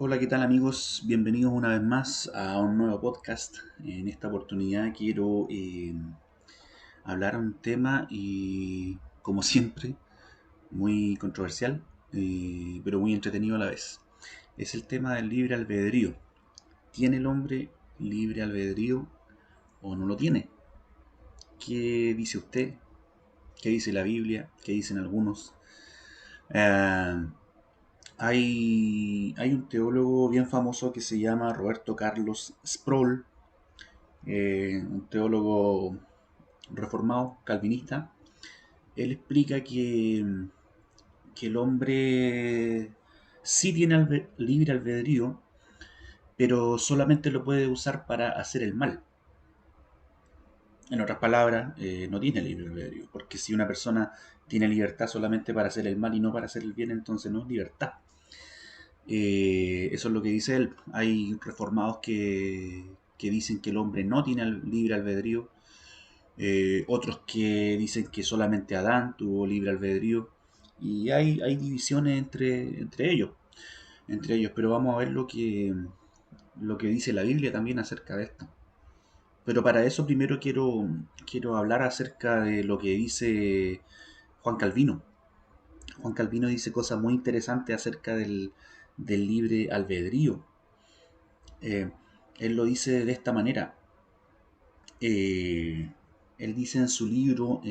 Hola, ¿qué tal amigos? Bienvenidos una vez más a un nuevo podcast. En esta oportunidad quiero hablar un tema y, como siempre, muy controversial, pero muy entretenido a la vez. Es el tema del libre albedrío. ¿Tiene el hombre libre albedrío o no lo tiene? ¿Qué dice usted? ¿Qué dice la Biblia? ¿Qué dicen algunos? Eh, hay un teólogo bien famoso que se llama Roberto Carlos Sproul, un teólogo reformado, calvinista. Él explica que el hombre sí tiene libre albedrío, pero solamente lo puede usar para hacer el mal. En otras palabras, no tiene libre albedrío, porque si una persona tiene libertad solamente para hacer el mal y no para hacer el bien, entonces no es libertad. Eso es lo que dice él. Hay reformados que dicen que el hombre no tiene libre albedrío, otros que dicen que solamente Adán tuvo libre albedrío, y hay divisiones entre ellos, pero vamos a ver lo que dice la Biblia también acerca de esto. Pero para eso primero quiero hablar acerca de lo que dice Juan Calvino. Juan Calvino dice cosas muy interesantes acerca del libre albedrío. Eh, Él lo dice de esta manera. Eh, Él dice en su libro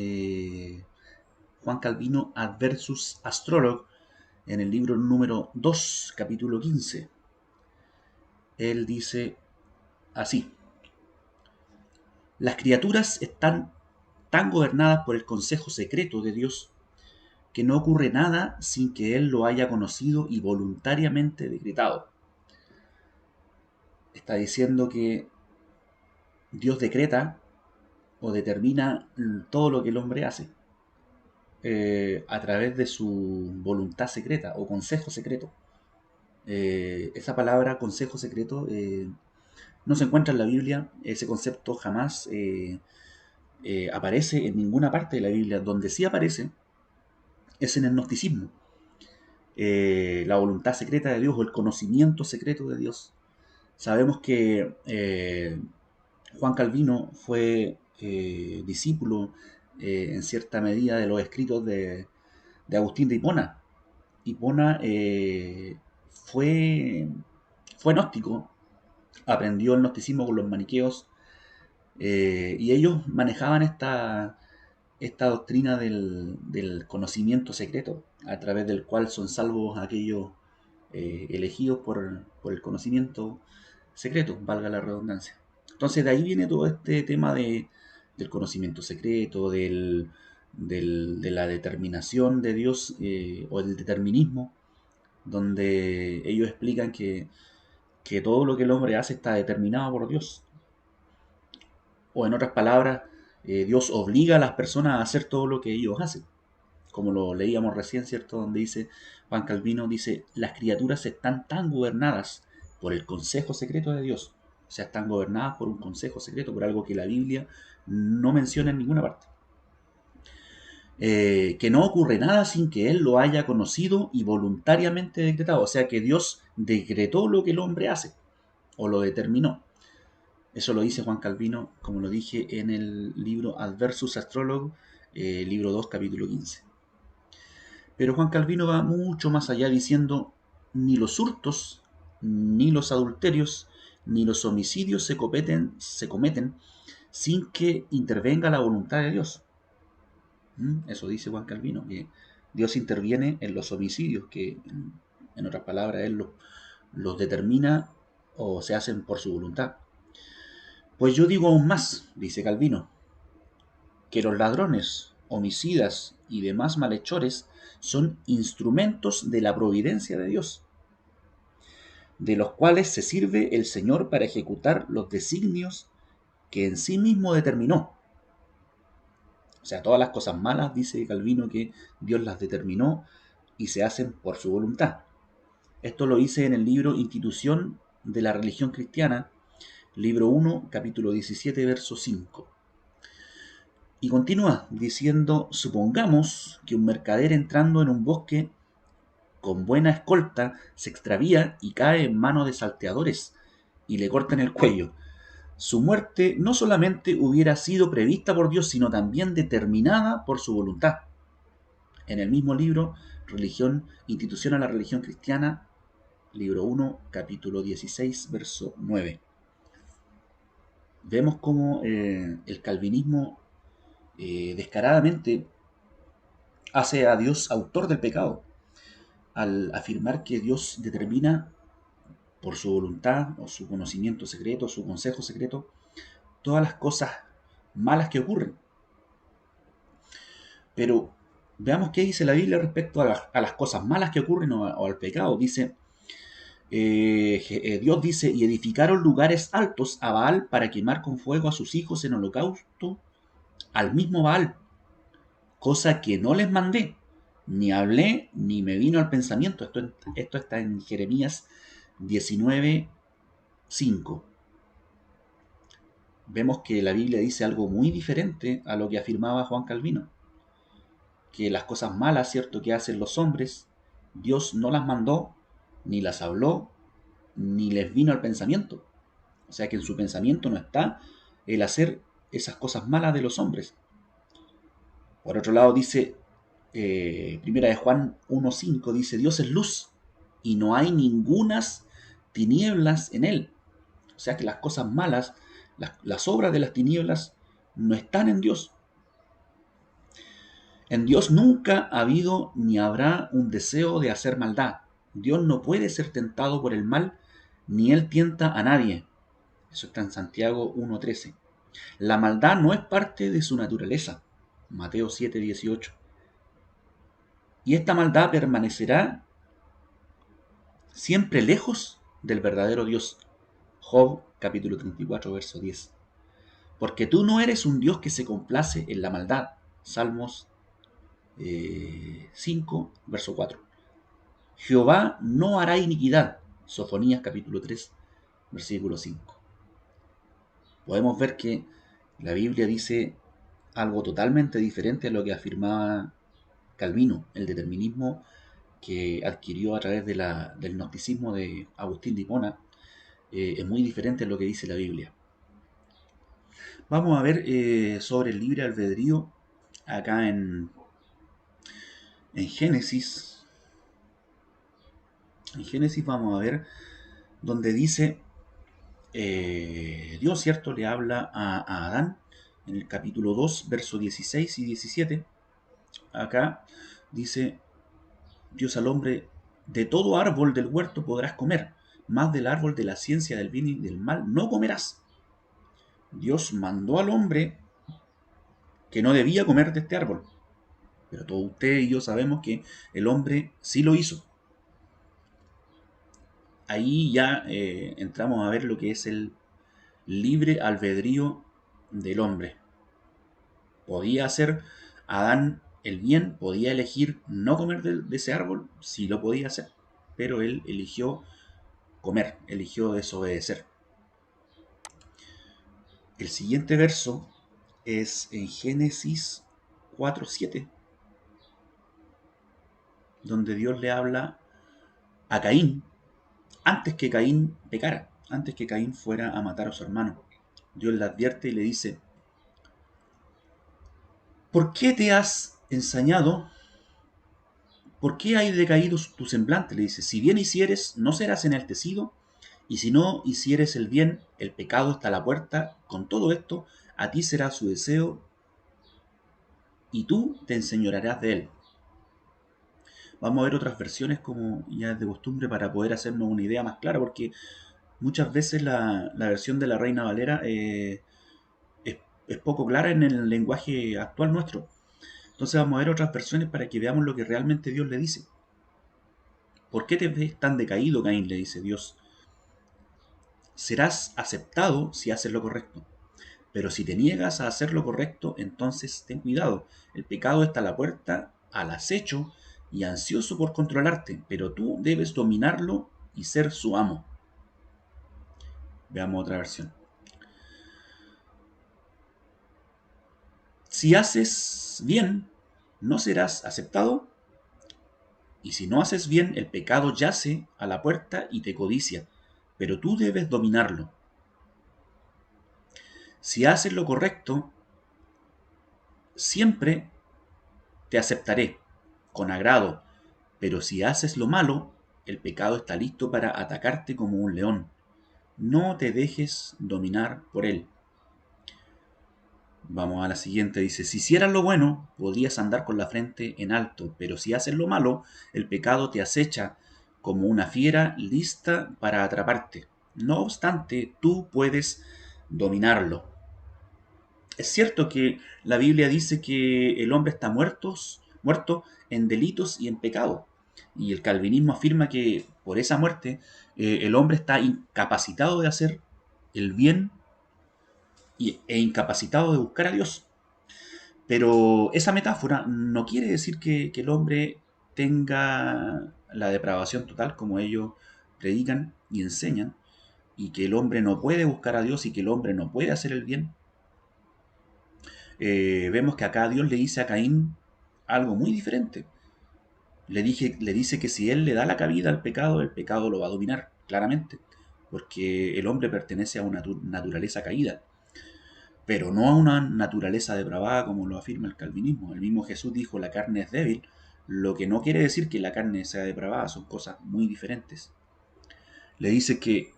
Juan Calvino Adversus Astrolog, en el libro número 2, capítulo 15. Él dice así: las criaturas están tan gobernadas por el consejo secreto de Dios que no ocurre nada sin que Él lo haya conocido y voluntariamente decretado. Está diciendo que Dios decreta o determina todo lo que el hombre hace a través de su voluntad secreta o consejo secreto. Esa palabra consejo secreto no se encuentra en la Biblia. Ese concepto jamás aparece en ninguna parte de la Biblia. Donde sí aparece es en el gnosticismo. La voluntad secreta de Dios o el conocimiento secreto de Dios. Sabemos que Juan Calvino fue discípulo en cierta medida de los escritos de Agustín de Hipona. Hipona fue, fue gnóstico, aprendió el gnosticismo con los maniqueos, y ellos manejaban esta doctrina del conocimiento secreto, a través del cual son salvos aquellos elegidos por el conocimiento secreto, valga la redundancia. Entonces de ahí viene todo este tema del conocimiento secreto, de la determinación de Dios, o el determinismo, donde ellos explican que todo lo que el hombre hace está determinado por Dios. O en otras palabras, Dios obliga a las personas a hacer todo lo que ellos hacen. Como lo leíamos recién, ¿cierto? Donde dice Juan Calvino, dice, las criaturas están tan gobernadas por el consejo secreto de Dios. O sea, están gobernadas por un consejo secreto, por algo que la Biblia no menciona en ninguna parte. Que no ocurre nada sin que Él lo haya conocido y voluntariamente decretado. O sea, que Dios decretó lo que el hombre hace, o lo determinó. Eso lo dice Juan Calvino, como lo dije en el libro Adversus Astrolog, libro 2, capítulo 15. Pero Juan Calvino va mucho más allá diciendo, ni los hurtos, ni los adulterios, ni los homicidios se cometen sin que intervenga la voluntad de Dios. Eso dice Juan Calvino, que Dios interviene en los homicidios, que en otras palabras Él los determina o se hacen por su voluntad. Pues yo digo aún más, dice Calvino, que los ladrones, homicidas y demás malhechores son instrumentos de la providencia de Dios, de los cuales se sirve el Señor para ejecutar los designios que en sí mismo determinó. O sea, todas las cosas malas, dice Calvino, que Dios las determinó y se hacen por su voluntad. Esto lo hice en el libro Institución de la Religión Cristiana, libro 1, capítulo 17, verso 5. Y continúa diciendo, supongamos que un mercader entrando en un bosque con buena escolta, se extravía y cae en manos de salteadores y le cortan el cuello. Su muerte no solamente hubiera sido prevista por Dios, sino también determinada por su voluntad. En el mismo libro, Religión, Institución a la Religión Cristiana, libro 1, capítulo 16, verso 9. Vemos cómo el calvinismo descaradamente hace a Dios autor del pecado, al afirmar que Dios determina por su voluntad o su conocimiento secreto, su consejo secreto, todas las cosas malas que ocurren. Pero veamos qué dice la Biblia respecto a las cosas malas que ocurren o al pecado. Dice, Dios dice, y edificaron lugares altos a Baal para quemar con fuego a sus hijos en holocausto al mismo Baal, cosa que no les mandé, ni hablé, ni me vino al pensamiento. Esto está en Jeremías 19:5. Vemos que la Biblia dice algo muy diferente a lo que afirmaba Juan Calvino, que las cosas malas, cierto, que hacen los hombres, Dios no las mandó, ni las habló, ni les vino al pensamiento. O sea que en su pensamiento no está el hacer esas cosas malas de los hombres. Por otro lado dice, primera de Juan 1:5, dice, Dios es luz y no hay ningunas tinieblas en él. O sea que las cosas malas, las obras de las tinieblas, no están en Dios. En Dios nunca ha habido ni habrá un deseo de hacer maldad. Dios no puede ser tentado por el mal, ni él tienta a nadie. Eso está en Santiago 1:13. La maldad no es parte de su naturaleza. Mateo 7:18. Y esta maldad permanecerá siempre lejos del verdadero Dios. Job capítulo 34, verso 10. Porque tú no eres un Dios que se complace en la maldad. Salmos 5, verso 4. Jehová no hará iniquidad. Sofonías capítulo 3, versículo 5. Podemos ver que la Biblia dice algo totalmente diferente a lo que afirmaba Calvino, el determinismo que adquirió a través del gnosticismo de Agustín de Hipona. Es muy diferente a lo que dice la Biblia. Vamos a ver sobre el libre albedrío acá en Génesis. En Génesis vamos a ver donde dice, Dios, ¿cierto?, le habla a Adán en el capítulo 2, versos 16 y 17. Acá dice Dios al hombre, de todo árbol del huerto podrás comer, mas del árbol de la ciencia del bien y del mal no comerás. Dios mandó al hombre que no debía comer de este árbol, pero todos ustedes y yo sabemos que el hombre sí lo hizo. Ahí ya entramos a ver lo que es el libre albedrío del hombre. ¿Podía hacer Adán el bien? ¿Podía elegir no comer de ese árbol? Sí lo podía hacer, pero él eligió comer, eligió desobedecer. El siguiente verso es en Génesis 4:7, donde Dios le habla a Caín antes que Caín pecara, antes que Caín fuera a matar a su hermano. Dios le advierte y le dice, ¿por qué te has ensañado? ¿Por qué hay decaído tu semblante? Le dice, si bien hicieres, no serás enaltecido, y si no hicieres el bien, el pecado está a la puerta. Con todo esto, a ti será su deseo, y tú te enseñorearás de él. Vamos a ver otras versiones como ya es de costumbre para poder hacernos una idea más clara, porque muchas veces la versión de la Reina Valera es poco clara en el lenguaje actual nuestro. Entonces vamos a ver otras versiones para que veamos lo que realmente Dios le dice. ¿Por qué te ves tan decaído, Caín?, le dice Dios. Serás aceptado si haces lo correcto. Pero si te niegas a hacer lo correcto, entonces ten cuidado. El pecado está a la puerta, al acecho y ansioso por controlarte, pero tú debes dominarlo y ser su amo. Veamos otra versión. Si haces bien, no serás aceptado, Y si no haces bien, el pecado yace a la puerta y te codicia, pero tú debes dominarlo. Si haces lo correcto, siempre te aceptaré, con agrado, pero si haces lo malo, el pecado está listo para atacarte como un león. No te dejes dominar por él. Vamos a la siguiente, dice, si hicieras lo bueno, podrías andar con la frente en alto, pero si haces lo malo, el pecado te acecha como una fiera lista para atraparte. No obstante, tú puedes dominarlo. Es cierto que la Biblia dice que el hombre está muerto en delitos y en pecado. Y el calvinismo afirma que por esa muerte el hombre está incapacitado de hacer el bien e incapacitado de buscar a Dios. Pero esa metáfora no quiere decir que el hombre tenga la depravación total como ellos predican y enseñan, y que el hombre no puede buscar a Dios y que el hombre no puede hacer el bien. Vemos que acá Dios le dice a Caín algo muy diferente. Le dice que si él le da la cabida al pecado, el pecado lo va a dominar, claramente, porque el hombre pertenece a una naturaleza caída, pero no a una naturaleza depravada como lo afirma el calvinismo. El mismo Jesús dijo, la carne es débil, lo que no quiere decir que la carne sea depravada, son cosas muy diferentes. Le dice que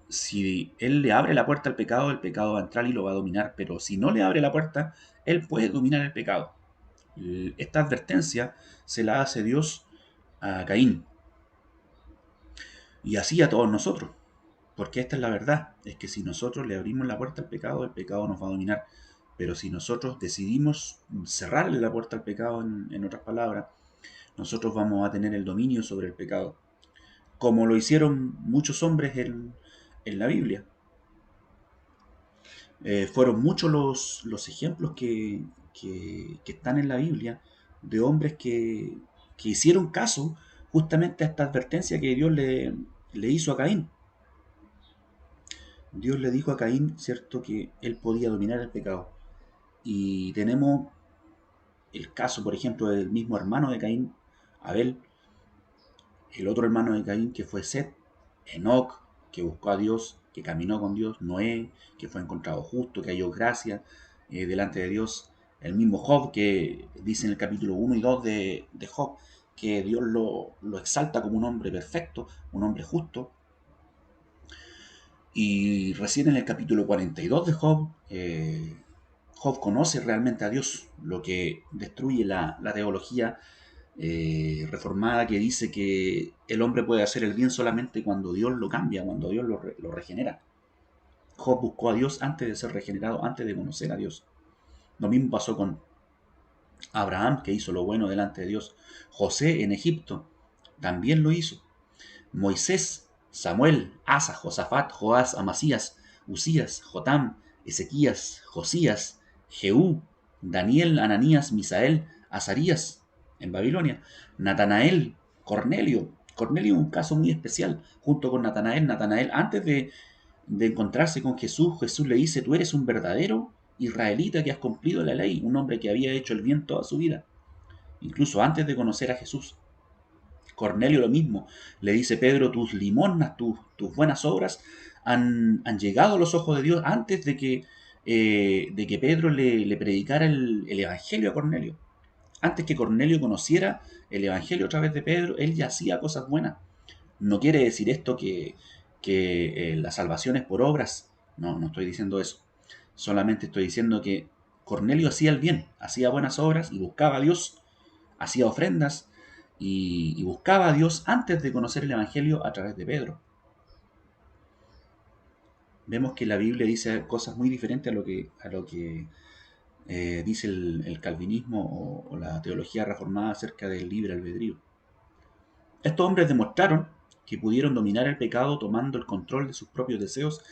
si él le abre la puerta al pecado, el pecado va a entrar y lo va a dominar, pero si no le abre la puerta, él puede dominar el pecado. Esta advertencia se la hace Dios a Caín y así a todos nosotros, porque esta es la verdad, es que si nosotros le abrimos la puerta al pecado, el pecado nos va a dominar. Pero si nosotros decidimos cerrarle la puerta al pecado, en otras palabras, nosotros vamos a tener el dominio sobre el pecado, como lo hicieron muchos hombres en la Biblia. Fueron muchos los ejemplos que están en la Biblia de hombres que hicieron caso justamente a esta advertencia que Dios le hizo a Caín. Dios le dijo a Caín, ¿cierto?, que él podía dominar el pecado. Y tenemos el caso, por ejemplo, del mismo hermano de Caín, Abel, el otro hermano de Caín que fue Set, Enoc, que buscó a Dios, que caminó con Dios, Noé, que fue encontrado justo, que halló gracia delante de Dios, el mismo Job, que dice en el capítulo 1 y 2 de Job, que Dios lo exalta como un hombre perfecto, un hombre justo. Y recién en el capítulo 42 de Job, Job conoce realmente a Dios, lo que destruye la teología reformada que dice que el hombre puede hacer el bien solamente cuando Dios lo cambia, cuando Dios lo regenera. Job buscó a Dios antes de ser regenerado, antes de conocer a Dios. Lo mismo pasó con Abraham, que hizo lo bueno delante de Dios. José en Egipto también lo hizo. Moisés, Samuel, Asa, Josafat, Joás, Amasías, Usías, Jotam, Ezequías, Josías, Jehú, Daniel, Ananías, Misael, Azarías en Babilonia, Natanael, Cornelio. Cornelio es un caso muy especial, junto con Natanael. Natanael, antes de encontrarse con Jesús, Jesús le dice, tú eres un verdadero israelita que has cumplido la ley, un hombre que había hecho el bien toda su vida, incluso antes de conocer a Jesús. Cornelio lo mismo, le dice Pedro, tus limosnas, tus buenas obras han llegado a los ojos de Dios antes de que Pedro le predicara el Evangelio a Cornelio. Antes que Cornelio conociera el Evangelio a través de Pedro, él ya hacía cosas buenas. No quiere decir esto que la salvación es por obras, no estoy diciendo eso. Solamente estoy diciendo que Cornelio hacía el bien, hacía buenas obras y buscaba a Dios, hacía ofrendas y buscaba a Dios antes de conocer el Evangelio a través de Pedro. Vemos que la Biblia dice cosas muy diferentes a lo que dice el calvinismo o la teología reformada acerca del libre albedrío. Estos hombres demostraron que pudieron dominar el pecado tomando el control de sus propios deseos,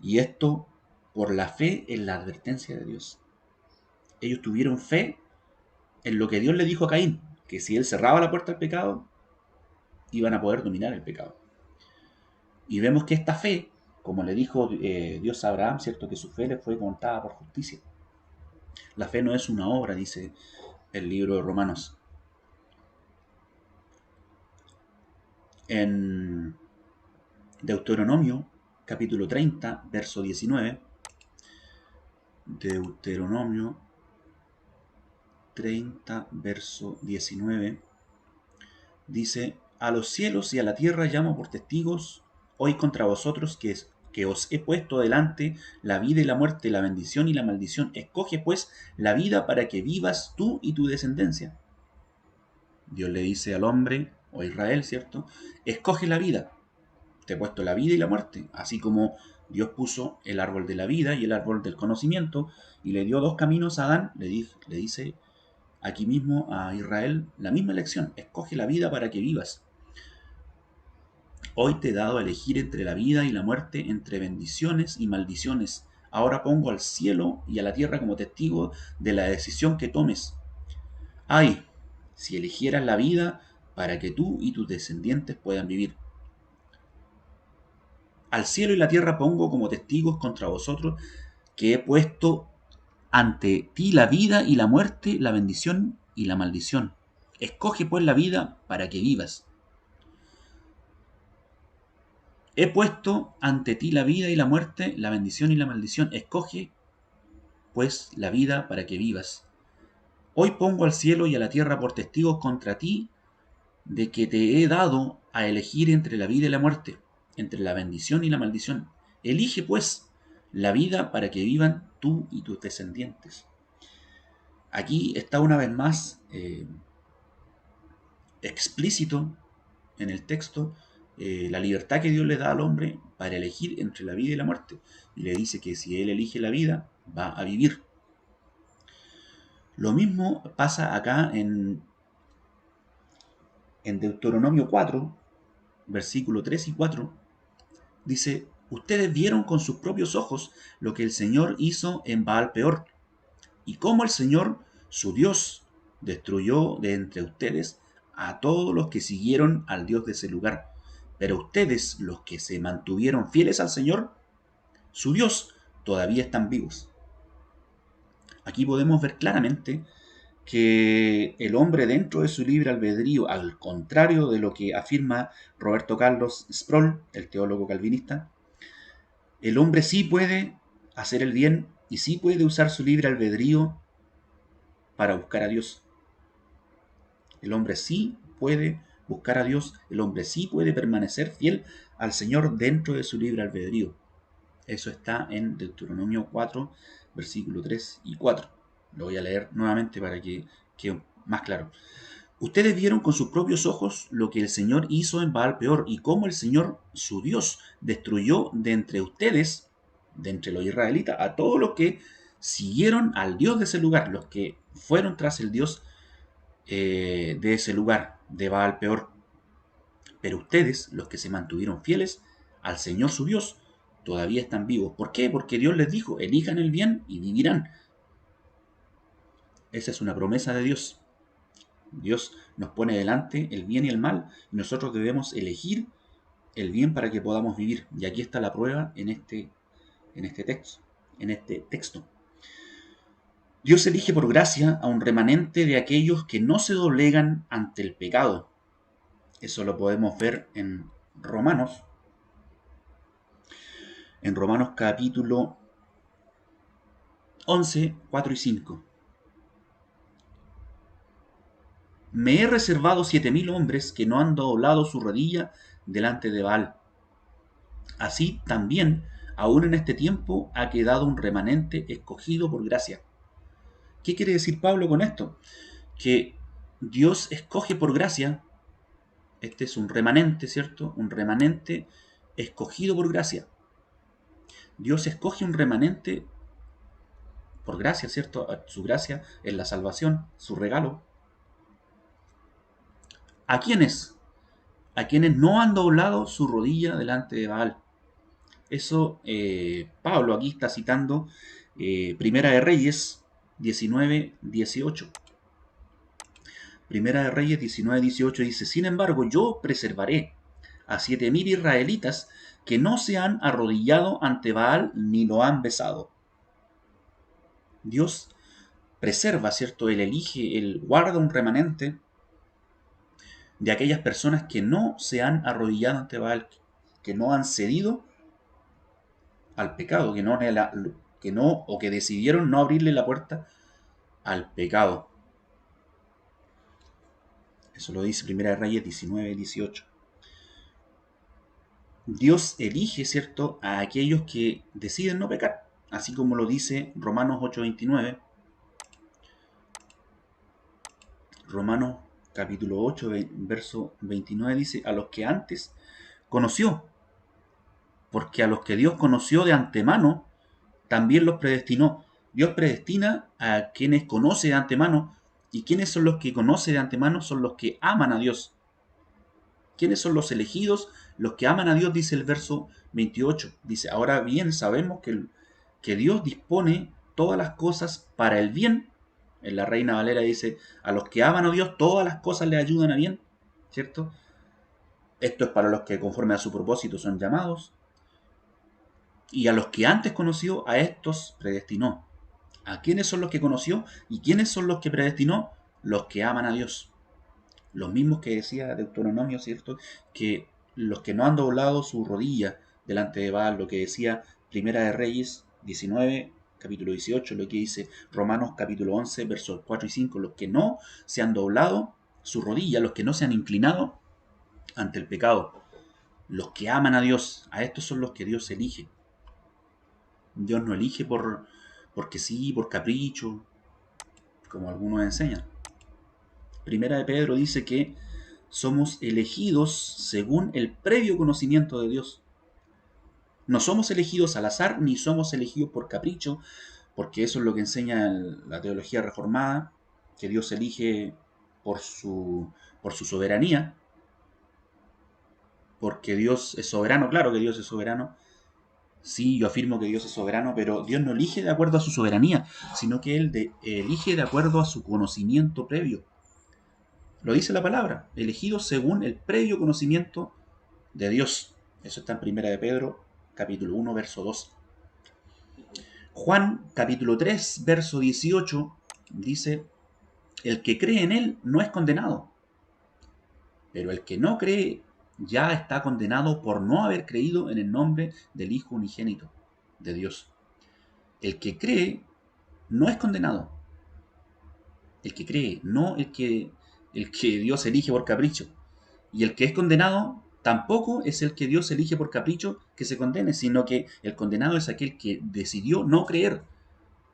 y esto por la fe en la advertencia de Dios. Ellos tuvieron fe en lo que Dios le dijo a Caín, que si él cerraba la puerta al pecado, iban a poder dominar el pecado. Y vemos que esta fe, como le dijo Dios a Abraham, ¿cierto?, que su fe le fue contada por justicia. La fe no es una obra, dice el libro de Romanos. en Deuteronomio, capítulo 30, verso 19. Deuteronomio 30, verso 19. Dice: a los cielos y a la tierra llamo por testigos hoy contra vosotros que os he puesto delante la vida y la muerte, la bendición y la maldición. Escoge pues la vida para que vivas tú y tu descendencia. Dios le dice al hombre, o a Israel, ¿cierto? Escoge la vida. Te he puesto la vida y la muerte. Así como Dios puso el árbol de la vida y el árbol del conocimiento y le dio dos caminos a Adán, le dice aquí mismo a Israel la misma elección. Escoge la vida para que vivas. Hoy te he dado a elegir entre la vida y la muerte, entre bendiciones y maldiciones. Ahora pongo al cielo y a la tierra como testigo de la decisión que tomes. Ay, si eligieras la vida para que tú y tus descendientes puedan vivir. Al cielo y la tierra pongo como testigos contra vosotros que he puesto ante ti la vida y la muerte, la bendición y la maldición. Escoge pues la vida para que vivas. He puesto ante ti la vida y la muerte, la bendición y la maldición. Escoge pues la vida para que vivas. Hoy pongo al cielo y a la tierra por testigos contra ti de que te he dado a elegir entre la vida y la muerte, entre la bendición y la maldición. Elige pues la vida para que vivan tú y tus descendientes. Aquí está una vez más explícito en el texto la libertad que Dios le da al hombre para elegir entre la vida y la muerte. Y le dice que si él elige la vida, va a vivir. Lo mismo pasa acá en Deuteronomio 4, versículo 3 y 4. Dice: ustedes vieron con sus propios ojos lo que el Señor hizo en Baal Peor, y cómo el Señor, su Dios, destruyó de entre ustedes a todos los que siguieron al Dios de ese lugar. Pero ustedes, los que se mantuvieron fieles al Señor, su Dios, todavía están vivos. Aquí podemos ver claramente que el hombre, dentro de su libre albedrío, al contrario de lo que afirma Roberto Carlos Sproul, el teólogo calvinista, el hombre sí puede hacer el bien y sí puede usar su libre albedrío para buscar a Dios. El hombre sí puede buscar a Dios, el hombre sí puede permanecer fiel al Señor dentro de su libre albedrío. Eso está en Deuteronomio 4, versículos 3 y 4. Lo voy a leer nuevamente para que quede más claro. Ustedes vieron con sus propios ojos lo que el Señor hizo en Baal Peor y cómo el Señor, su Dios, destruyó de entre ustedes, de entre los israelitas, a todos los que siguieron al Dios de ese lugar, los que fueron tras el Dios de ese lugar, de Baal Peor. Pero ustedes, los que se mantuvieron fieles al Señor su Dios, todavía están vivos. ¿Por qué? Porque Dios les dijo: elijan el bien y vivirán. Esa es una promesa de Dios. Dios nos pone delante el bien y el mal, y nosotros debemos elegir el bien para que podamos vivir. Y aquí está la prueba en este texto. Dios elige por gracia a un remanente de aquellos que no se doblegan ante el pecado. Eso lo podemos ver en Romanos. En Romanos capítulo 11, 4 y 5. Me he reservado 7,000 hombres que no han doblado su rodilla delante de Baal. Así también, aún en este tiempo, ha quedado un remanente escogido por gracia. ¿Qué quiere decir Pablo con esto? Que Dios escoge por gracia. Este es un remanente, ¿cierto? Un remanente escogido por gracia. Dios escoge un remanente por gracia, ¿cierto? Su gracia es la salvación, su regalo. ¿A quiénes? A quienes no han doblado su rodilla delante de Baal. Eso Pablo aquí está citando Primera de Reyes 19, 18. Primera de Reyes 19, 18 dice: sin embargo, yo preservaré a 7,000 israelitas que no se han arrodillado ante Baal ni lo han besado. Dios preserva, ¿cierto? Él elige, Él guarda un remanente de aquellas personas que no se han arrodillado ante Baal, que no han cedido al pecado, que no o que decidieron no abrirle la puerta al pecado. Eso lo dice Primera de Reyes 19:18. Dios elige, ¿cierto?, a aquellos que deciden no pecar, así como lo dice Romanos 8:29. Romanos capítulo 8, verso 29 dice, a los que antes conoció, porque a los que Dios conoció de antemano, también los predestinó. Dios predestina a quienes conoce de antemano. ¿Y quiénes son los que conoce de antemano? Son los que aman a Dios. ¿Quiénes son los elegidos? Los que aman a Dios, dice el verso 28. Dice, ahora bien sabemos que Dios dispone todas las cosas para el bien. En la Reina Valera dice, a los que aman a Dios, todas las cosas le ayudan a bien, ¿cierto? Esto es para los que conforme a su propósito son llamados. Y a los que antes conoció, a estos predestinó. ¿A quiénes son los que conoció? ¿Y quiénes son los que predestinó? Los que aman a Dios. Los mismos que decía Deuteronomio, ¿cierto? Que los que no han doblado su rodilla delante de Baal, lo que decía Primera de Reyes 19, capítulo 18, lo que dice Romanos capítulo 11, versos 4 y 5, los que no se han doblado su rodilla, los que no se han inclinado ante el pecado, los que aman a Dios, a estos son los que Dios elige. Dios no elige porque sí, por capricho, como algunos enseñan. Primera de Pedro dice que somos elegidos según el previo conocimiento de Dios. No somos elegidos al azar, ni somos elegidos por capricho, porque eso es lo que enseña la teología reformada, que Dios elige por su soberanía, porque Dios es soberano, claro que Dios es soberano. Sí, yo afirmo que Dios es soberano, pero Dios no elige de acuerdo a su soberanía, sino que Él elige de acuerdo a su conocimiento previo. Lo dice la palabra, elegidos según el previo conocimiento de Dios. Eso está en Primera de Pedro, capítulo 1, verso 2. Juan, capítulo 3, verso 18, dice, el que cree en Él no es condenado, pero el que no cree ya está condenado por no haber creído en el nombre del Hijo unigénito de Dios. El que cree no es condenado. El que cree, no el que Dios elige por capricho. Y el que es condenado tampoco es el que Dios elige por capricho que se condene, sino que el condenado es aquel que decidió no creer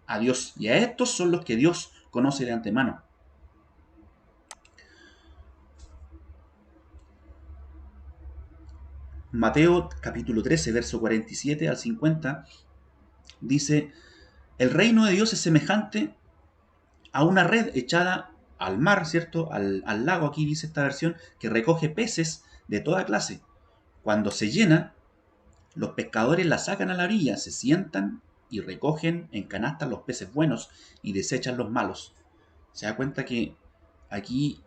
a Dios. Y a estos son los que Dios conoce de antemano. Mateo capítulo 13, verso 47 al 50, dice, el reino de Dios es semejante a una red echada al mar, ¿cierto? Al lago, aquí dice esta versión, que recoge peces de toda clase. Cuando se llena, los pescadores la sacan a la orilla, se sientan y recogen en canastas los peces buenos y desechan los malos. Se da cuenta que aquí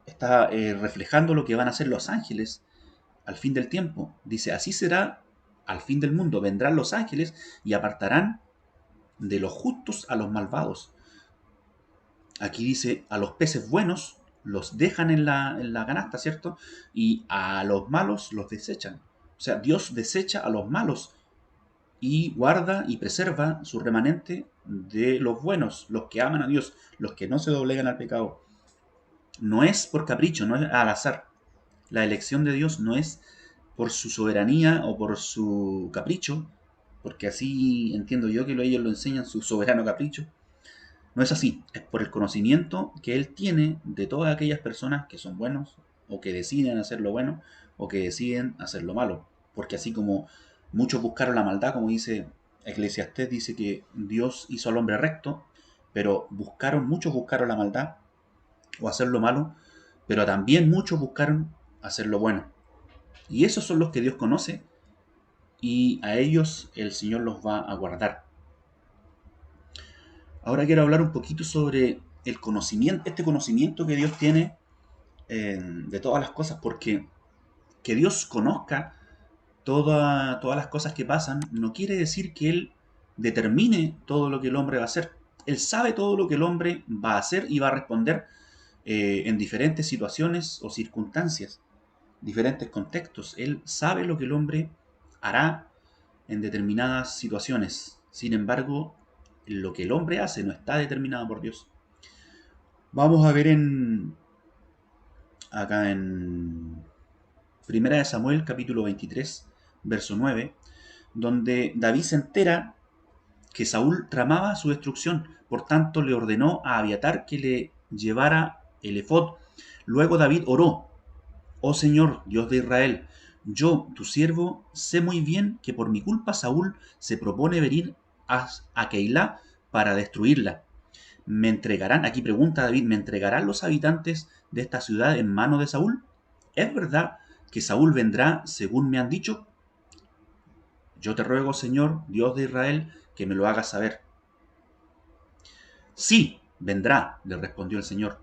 está reflejando lo que van a hacer los ángeles al fin del tiempo. Dice, así será al fin del mundo. Vendrán los ángeles y apartarán de los justos a los malvados. Aquí dice, a los peces buenos los dejan en la canasta, ¿cierto? Y a los malos los desechan. O sea, Dios desecha a los malos y guarda y preserva su remanente de los buenos, los que aman a Dios, los que no se doblegan al pecado. No es por capricho, no es al azar. La elección de Dios no es por su soberanía o por su capricho, porque así entiendo yo que ellos lo enseñan, su soberano capricho. No es así, es por el conocimiento que Él tiene de todas aquellas personas que son buenos o que deciden hacer lo bueno o que deciden hacer lo malo. Porque así como muchos buscaron la maldad, como dice Eclesiastés, dice que Dios hizo al hombre recto, pero muchos buscaron la maldad o hacer lo malo, pero también muchos buscaron hacer lo bueno. Y esos son los que Dios conoce y a ellos el Señor los va a guardar. Ahora quiero hablar un poquito sobre el conocimiento, este conocimiento que Dios tiene de todas las cosas, porque que Dios conozca todas las cosas que pasan no quiere decir que Él determine todo lo que el hombre va a hacer. Él sabe todo lo que el hombre va a hacer y va a responder, en diferentes situaciones o circunstancias, diferentes contextos. Él sabe lo que el hombre hará en determinadas situaciones. Sin embargo, lo que el hombre hace no está determinado por Dios. Vamos a ver acá en Primera de Samuel, capítulo 23, verso 9, donde David se entera que Saúl tramaba su destrucción, por tanto le ordenó a Abiatar que le llevara el efod. Luego David oró: oh Señor, Dios de Israel, yo, tu siervo, sé muy bien que por mi culpa Saúl se propone venir a Keilah para destruirla. ¿Me entregarán? Aquí pregunta David: ¿me entregarán los habitantes de esta ciudad en manos de Saúl? ¿Es verdad que Saúl vendrá según me han dicho? Yo te ruego, Señor, Dios de Israel, que me lo hagas saber. Sí, vendrá, le respondió el Señor.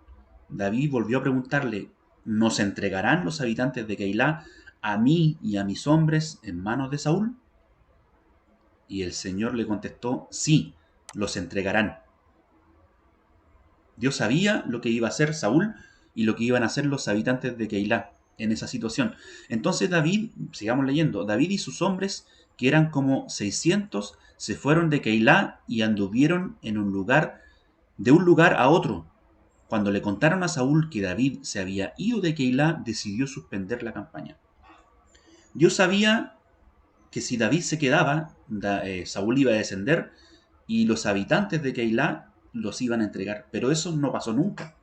David volvió a preguntarle: ¿nos entregarán los habitantes de Keilah a mí y a mis hombres en manos de Saúl? Y el Señor le contestó: sí, los entregarán. Dios sabía lo que iba a hacer Saúl y lo que iban a hacer los habitantes de Keilah en esa situación. Entonces David, sigamos leyendo, David y sus hombres, que eran como 600, se fueron de Keilah y anduvieron de un lugar a otro. Cuando le contaron a Saúl que David se había ido de Keilah, decidió suspender la campaña. Dios sabía que si David se quedaba, Saúl iba a descender y los habitantes de Keilah los iban a entregar. Pero eso no pasó nunca.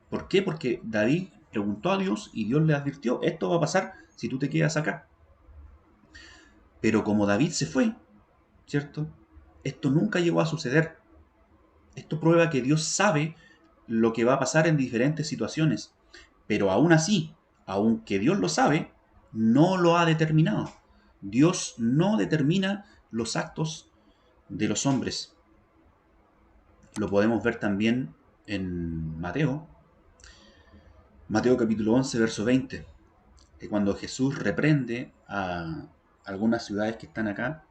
¿Por qué? Porque David preguntó a Dios y Dios le advirtió: esto va a pasar si tú te quedas acá. Pero como David se fue, ¿cierto? Esto nunca llegó a suceder. Esto prueba que Dios sabe lo que va a pasar en diferentes situaciones. Pero aún así, aunque Dios lo sabe, no lo ha determinado. Dios no determina los actos de los hombres. Lo podemos ver también en Mateo capítulo 11, verso 20, que cuando Jesús reprende a algunas ciudades que están acá,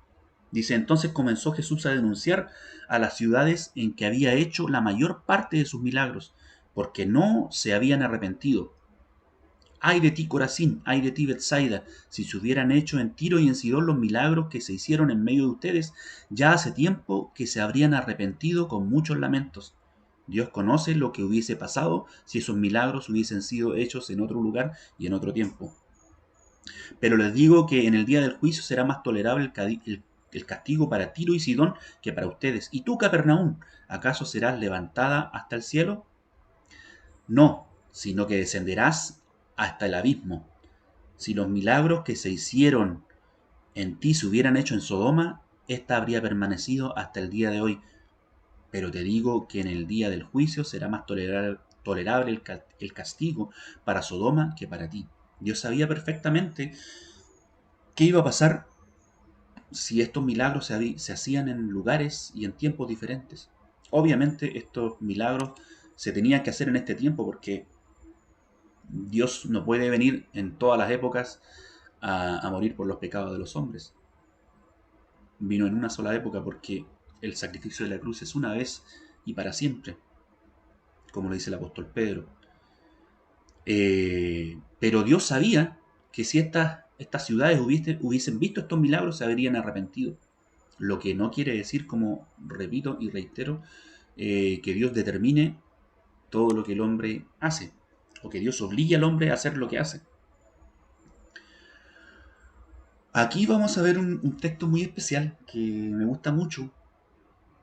dice: entonces comenzó Jesús a denunciar a las ciudades en que había hecho la mayor parte de sus milagros, porque no se habían arrepentido. Ay de ti, Corazín, ay de ti, Betsaida, si se hubieran hecho en Tiro y en Sidón los milagros que se hicieron en medio de ustedes, ya hace tiempo que se habrían arrepentido con muchos lamentos. Dios conoce lo que hubiese pasado si esos milagros hubiesen sido hechos en otro lugar y en otro tiempo. Pero les digo que en el día del juicio será más tolerable el castigo para Tiro y Sidón que para ustedes. ¿Y tú, Capernaum, acaso serás levantada hasta el cielo? No, sino que descenderás hasta el abismo. Si los milagros que se hicieron en ti se hubieran hecho en Sodoma, ésta habría permanecido hasta el día de hoy. Pero te digo que en el día del juicio será más tolerable el castigo para Sodoma que para ti. Dios sabía perfectamente qué iba a pasar si estos milagros se hacían en lugares y en tiempos diferentes. Obviamente estos milagros se tenían que hacer en este tiempo porque Dios no puede venir en todas las épocas a morir por los pecados de los hombres. Vino en una sola época porque el sacrificio de la cruz es una vez y para siempre, como lo dice el apóstol Pedro. Pero Dios sabía que si estas ciudades hubiesen visto estos milagros, se habrían arrepentido. Lo que no quiere decir, como repito y reitero, que Dios determine todo lo que el hombre hace, o que Dios obligue al hombre a hacer lo que hace. Aquí vamos a ver un texto muy especial que me gusta mucho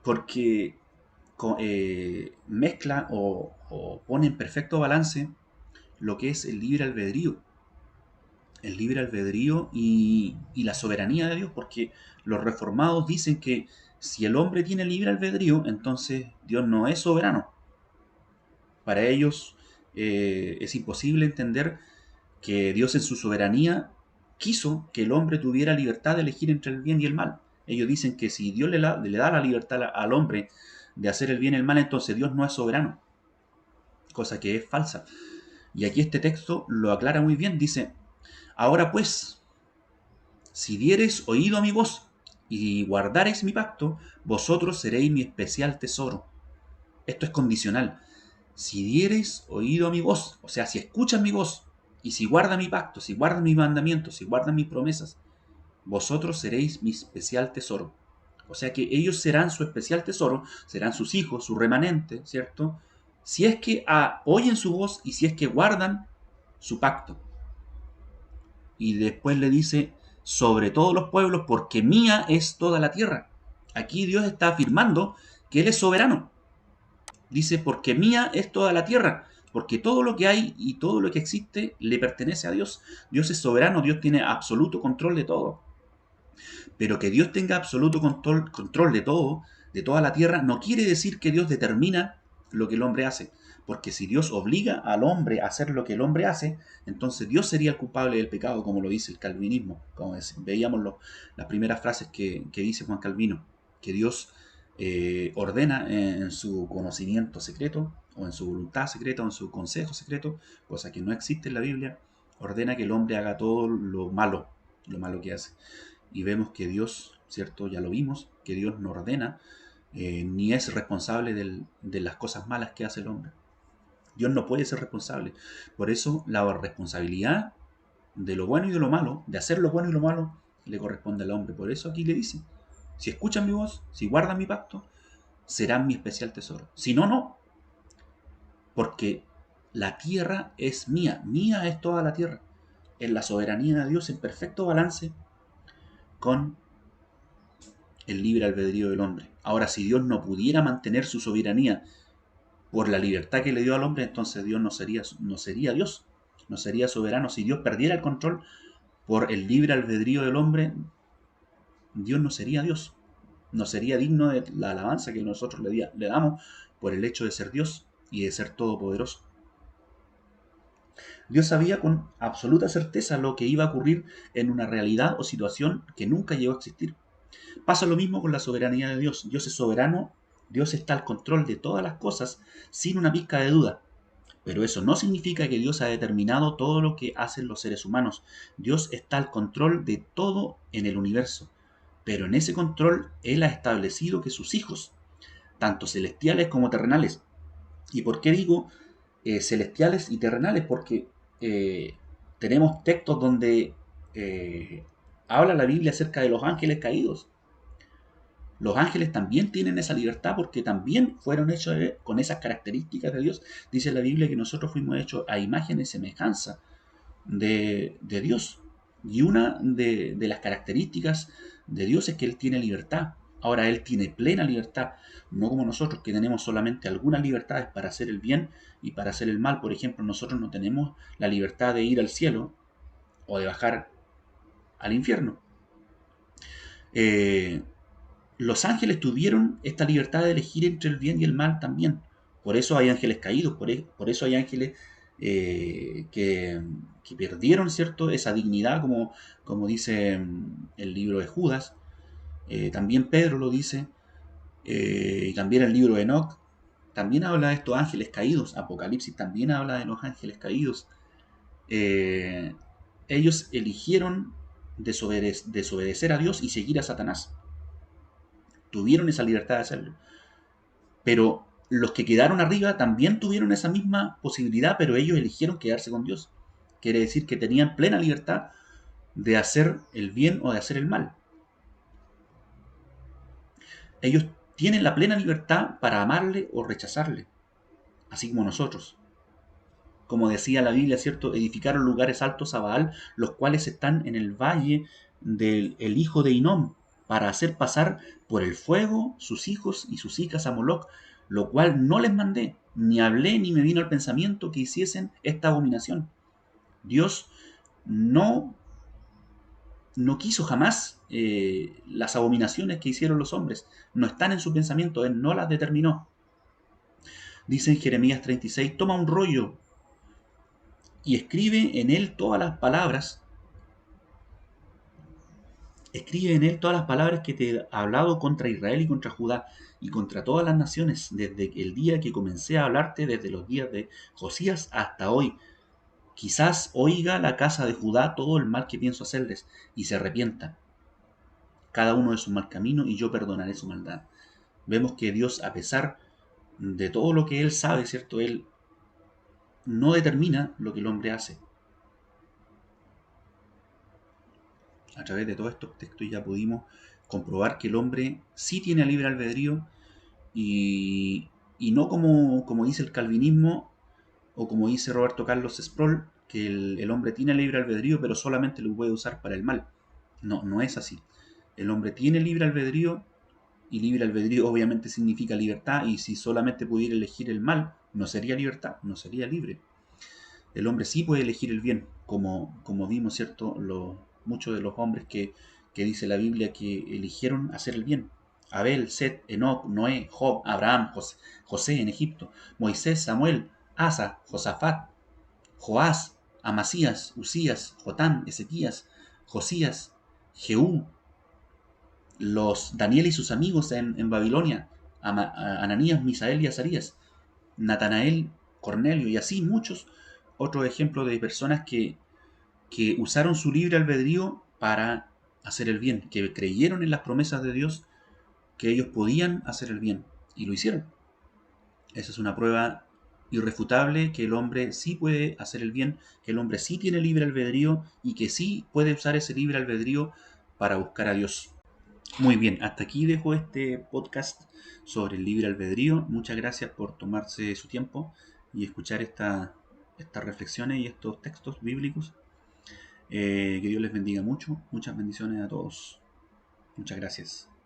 porque mezcla o pone en perfecto balance lo que es el libre albedrío. El libre albedrío y la soberanía de Dios, porque los reformados dicen que si el hombre tiene libre albedrío, entonces Dios no es soberano. Para ellos es imposible entender que Dios en su soberanía quiso que el hombre tuviera libertad de elegir entre el bien y el mal. Ellos dicen que si Dios le da la libertad al hombre de hacer el bien y el mal, entonces Dios no es soberano, cosa que es falsa. Y aquí este texto lo aclara muy bien, dice: ahora pues, si diereis oído a mi voz y guardareis mi pacto, vosotros seréis mi especial tesoro. Esto es condicional. si diereis oído a mi voz, o sea, si escuchan mi voz, y si guardan mi pacto, si guardan mis mandamientos, si guardan mis promesas, vosotros seréis mi especial tesoro. O sea que ellos serán su especial tesoro, serán sus hijos, su remanente, ¿cierto? Si es que oyen su voz y si es que guardan su pacto. Y después le dice, sobre todos los pueblos, porque mía es toda la tierra. Aquí Dios está afirmando que Él es soberano. Dice, porque mía es toda la tierra. Porque todo lo que hay y todo lo que existe le pertenece a Dios. Dios es soberano, Dios tiene absoluto control de todo. Pero que Dios tenga absoluto control de todo, de toda la tierra, no quiere decir que Dios determina lo que el hombre hace. Porque si Dios obliga al hombre a hacer lo que el hombre hace, entonces Dios sería el culpable del pecado, como lo dice el calvinismo. Como veíamos las primeras frases que dice Juan Calvino, que Dios ordena en su conocimiento secreto, o en su voluntad secreta, o en su consejo secreto, cosa que no existe en la Biblia, ordena que el hombre haga todo lo malo que hace. Y vemos que Dios, ¿cierto? Ya lo vimos, que Dios no ordena, ni es responsable de las cosas malas que hace el hombre. Dios no puede ser responsable. Por eso la responsabilidad de lo bueno y de lo malo, de hacer lo bueno y lo malo, le corresponde al hombre. Por eso aquí le dice, si escuchan mi voz, si guardan mi pacto, serán mi especial tesoro. Si no, no. Porque la tierra es mía. Mía es toda la tierra. Es la soberanía de Dios en perfecto balance con el libre albedrío del hombre. Ahora, si Dios no pudiera mantener su soberanía por la libertad que le dio al hombre, entonces Dios no sería Dios, no sería soberano. Si Dios perdiera el control por el libre albedrío del hombre, Dios no sería Dios, no sería digno de la alabanza que nosotros le damos por el hecho de ser Dios y de ser todopoderoso. Dios sabía con absoluta certeza lo que iba a ocurrir en una realidad o situación que nunca llegó a existir. Pasa lo mismo con la soberanía de Dios. Dios es soberano, Dios está al control de todas las cosas sin una pizca de duda. Pero eso no significa que Dios ha determinado todo lo que hacen los seres humanos. Dios está al control de todo en el universo. Pero en ese control Él ha establecido que sus hijos, tanto celestiales como terrenales, ¿y por qué digo celestiales y terrenales? Porque eh, tenemos textos donde habla la Biblia acerca de los ángeles caídos. Los ángeles también tienen esa libertad porque también fueron hechos con esas características de Dios. Dice la Biblia que nosotros fuimos hechos a imagen y semejanza de Dios. Y una de las características de Dios es que Él tiene libertad. Ahora Él tiene plena libertad, no como nosotros que tenemos solamente algunas libertades para hacer el bien y para hacer el mal. Por ejemplo, nosotros no tenemos la libertad de ir al cielo o de bajar al infierno. Eh, los ángeles tuvieron esta libertad de elegir entre el bien y el mal también. Por eso hay ángeles caídos, por eso hay ángeles que perdieron, ¿cierto?, esa dignidad, como dice el libro de Judas. También Pedro lo dice, y también el libro de Enoch. También habla de estos ángeles caídos. Apocalipsis también habla de los ángeles caídos. Eh, ellos eligieron desobedecer a Dios y seguir a Satanás. Tuvieron esa libertad de hacerlo. Pero los que quedaron arriba también tuvieron esa misma posibilidad, pero ellos eligieron quedarse con Dios. Quiere decir que tenían plena libertad de hacer el bien o de hacer el mal. Ellos tienen la plena libertad para amarle o rechazarle, así como nosotros. Como decía la Biblia, ¿cierto? Edificaron lugares altos a Baal, los cuales están en el valle del hijo de Hinnom, para hacer pasar por el fuego sus hijos y sus hijas a Moloc, lo cual no les mandé, ni hablé ni me vino al pensamiento que hiciesen esta abominación. Dios no, no quiso jamás las abominaciones que hicieron los hombres, no están en su pensamiento, Él no las determinó. Dice en Jeremías 36, toma un rollo y escribe en él todas las palabras. Escribe en él todas las palabras que te he hablado contra Israel y contra Judá y contra todas las naciones, desde el día que comencé a hablarte, desde los días de Josías hasta hoy. Quizás oiga la casa de Judá todo el mal que pienso hacerles y se arrepientan, cada uno de su mal camino, y yo perdonaré su maldad. Vemos que Dios, a pesar de todo lo que Él sabe, ¿cierto? Él no determina lo que el hombre hace. A través de todos estos textos ya pudimos comprobar que el hombre sí tiene libre albedrío y, y no como dice el calvinismo o como dice Roberto Carlos Sproul, que el hombre tiene libre albedrío pero solamente lo puede usar para el mal. No, no es así. El hombre tiene libre albedrío y libre albedrío obviamente significa libertad y si solamente pudiera elegir el mal, no sería libertad, no sería libre. El hombre sí puede elegir el bien, como vimos, ¿cierto? Muchos de los hombres que dice la Biblia que eligieron hacer el bien. Abel, Set, Enoc, Noé, Job, Abraham, José en Egipto, Moisés, Samuel, Asa, Josafat, Joás, Amasías, Usías, Jotam, Ezequías, Josías, Jehú, los Daniel y sus amigos en Babilonia, Ananías, Misael y Azarías, Natanael, Cornelio y así muchos otros ejemplos de personas que usaron su libre albedrío para hacer el bien, que creyeron en las promesas de Dios, que ellos podían hacer el bien y lo hicieron. Esa es una prueba irrefutable que el hombre sí puede hacer el bien, que el hombre sí tiene libre albedrío y que sí puede usar ese libre albedrío para buscar a Dios. Muy bien, hasta aquí dejo este podcast sobre el libre albedrío. Muchas gracias por tomarse su tiempo y escuchar estas reflexiones y estos textos bíblicos. Que Dios les bendiga mucho. Muchas bendiciones a todos. Muchas gracias.